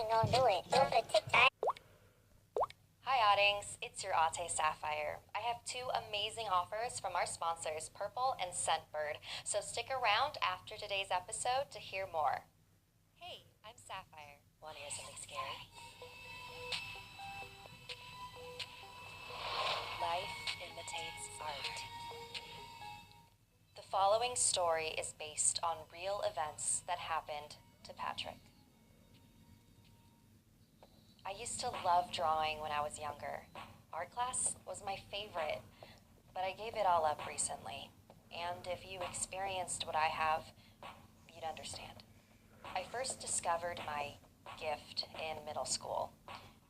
ain't gonna do it. Do it for TikTok. Hi Oddings, it's your Ate Sapphire. I have two amazing offers from our sponsors, Purple and Scentbird, so stick around after today's episode to hear more. Hey, I'm Sapphire. Want to hear something scary? Life imitates art. The following story is based on real events that happened to Patrick. I used to love drawing when I was younger. Art class was my favorite, but I gave it all up recently. And if you experienced what I have, you'd understand. I first discovered my gift in middle school.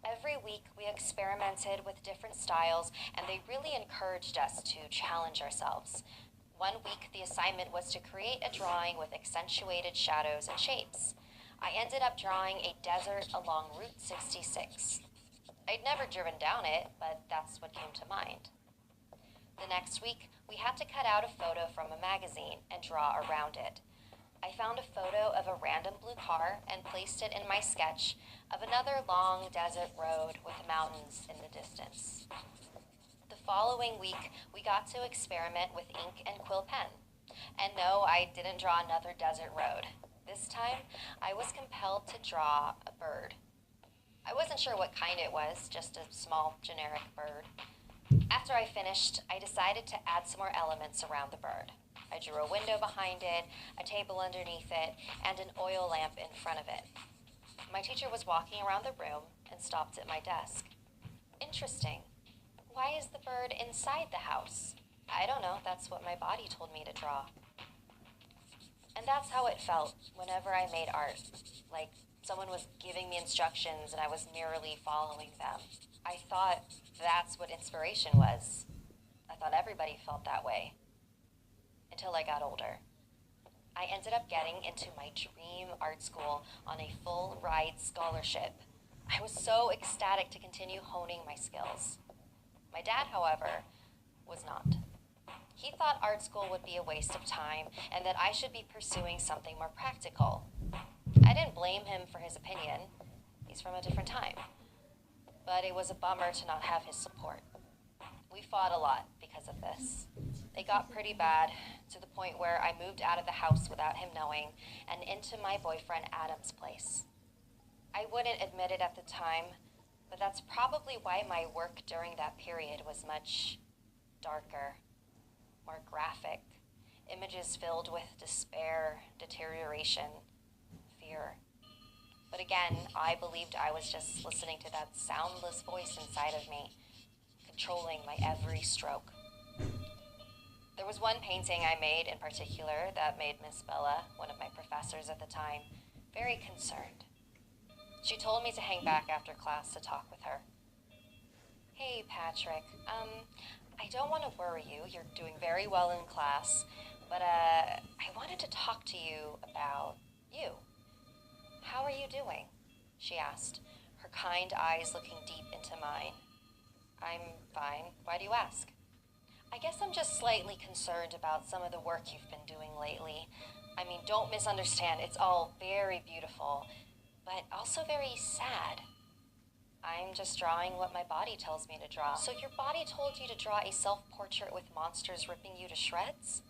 Every week we experimented with different styles, and they really encouraged us to challenge ourselves. One week the assignment was to create a drawing with accentuated shadows and shapes. I ended up drawing a desert along Route 66. I'd never driven down it, but that's what came to mind. The next week, we had to cut out a photo from a magazine and draw around it. I found a photo of a random blue car and placed it in my sketch of another long desert road with mountains in the distance. The following week, we got to experiment with ink and quill pen. And no, I didn't draw another desert road. This time, I was compelled to draw a bird. I wasn't sure what kind it was, just a small, generic bird. After I finished, I decided to add some more elements around the bird. I drew a window behind it, a table underneath it, and an oil lamp in front of it. My teacher was walking around the room and stopped at my desk. Interesting. Why is the bird inside the house? I don't know, that's what my body told me to draw. And that's how it felt whenever I made art, like someone was giving me instructions and I was merely following them. I thought that's what inspiration was. I thought everybody felt that way. Until I got older. I ended up getting into my dream art school on a full ride scholarship. I was so ecstatic to continue honing my skills. My dad, however, was not. He thought art school would be a waste of time and that I should be pursuing something more practical. I didn't blame him for his opinion. He's from a different time. But it was a bummer to not have his support. We fought a lot because of this. It got pretty bad, to the point where I moved out of the house without him knowing and into my boyfriend Adam's place. I wouldn't admit it at the time, but that's probably why my work during that period was much darker, more graphic, images filled with despair, deterioration, fear. But again, I believed I was just listening to that soundless voice inside of me, controlling my every stroke. There was one painting I made in particular that made Miss Bella, one of my professors at the time, very concerned. She told me to hang back after class to talk with her. Hey, Patrick, I don't want to worry you. You're doing very well in class, but I wanted to talk to you about you. How are you doing? She asked, her kind eyes looking deep into mine. I'm fine. Why do you ask? I guess I'm just slightly concerned about some of the work you've been doing lately. I mean, don't misunderstand. It's all very beautiful, but also very sad. I'm just drawing what my body tells me to draw. So your body told you to draw a self-portrait with monsters ripping you to shreds?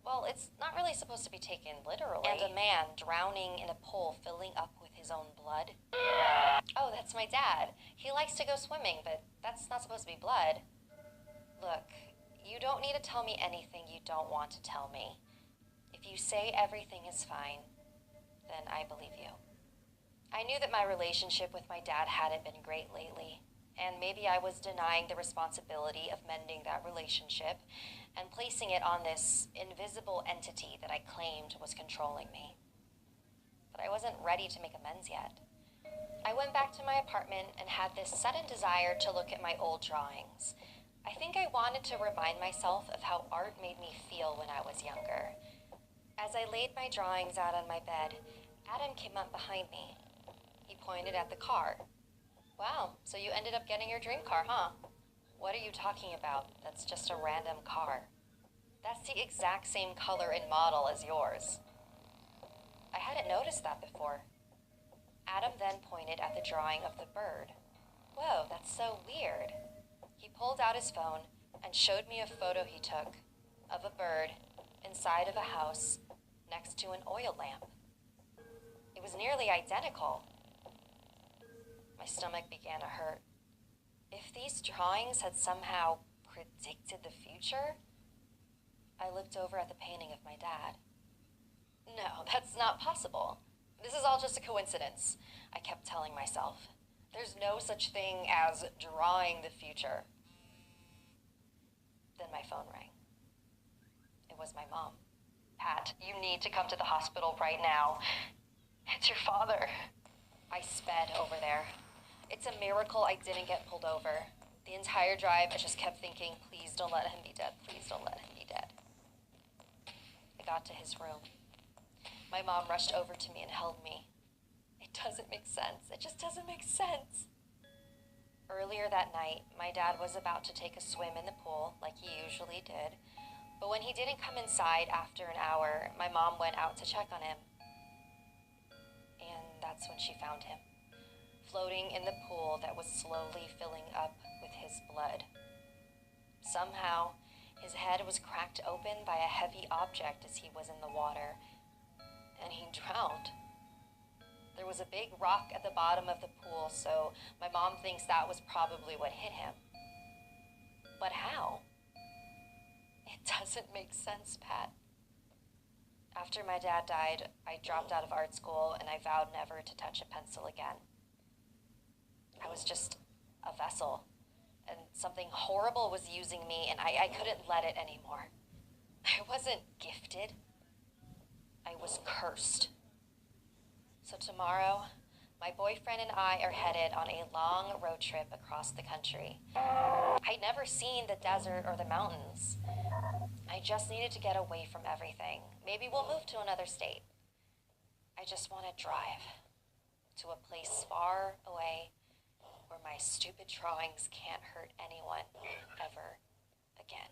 Well, it's not really supposed to be taken literally. And a man drowning in a pool filling up with his own blood? Oh, that's my dad. He likes to go swimming, but that's not supposed to be blood. Look, you don't need to tell me anything you don't want to tell me. If you say everything is fine, then I believe you. I knew that my relationship with my dad hadn't been great lately, and maybe I was denying the responsibility of mending that relationship and placing it on this invisible entity that I claimed was controlling me. But I wasn't ready to make amends yet. I went back to my apartment and had this sudden desire to look at my old drawings. I think I wanted to remind myself of how art made me feel when I was younger. As I laid my drawings out on my bed, Adam came up behind me. He pointed at the car. Wow, so you ended up getting your dream car, huh? What are you talking about? That's just a random car. That's the exact same color and model as yours. I hadn't noticed that before. Adam then pointed at the drawing of the bird. Whoa, that's so weird. He pulled out his phone and showed me a photo he took of a bird inside of a house next to an oil lamp. It was nearly identical. My stomach began to hurt. If these drawings had somehow predicted the future, I looked over at the painting of my dad. No, that's not possible. This is all just a coincidence, I kept telling myself. There's no such thing as drawing the future. Then my phone rang. It was my mom. Pat, you need to come to the hospital right now. It's your father. I sped over there. It's a miracle I didn't get pulled over. The entire drive, I just kept thinking, please don't let him be dead. Please don't let him be dead. I got to his room. My mom rushed over to me and held me. It doesn't make sense. It just doesn't make sense. Earlier that night, my dad was about to take a swim in the pool, like he usually did. But when he didn't come inside after an hour, my mom went out to check on him. And that's when she found him, floating in the pool that was slowly filling up with his blood. Somehow, his head was cracked open by a heavy object as he was in the water, and he drowned. There was a big rock at the bottom of the pool, so my mom thinks that was probably what hit him. But how? It doesn't make sense, Pat. After my dad died, I dropped out of art school and I vowed never to touch a pencil again. I was just a vessel, and something horrible was using me, and I couldn't let it anymore. I wasn't gifted. I was cursed. So tomorrow, my boyfriend and I are headed on a long road trip across the country. I'd never seen the desert or the mountains. I just needed to get away from everything. Maybe we'll move to another state. I just want to drive to a place far away where my stupid drawings can't hurt anyone ever again.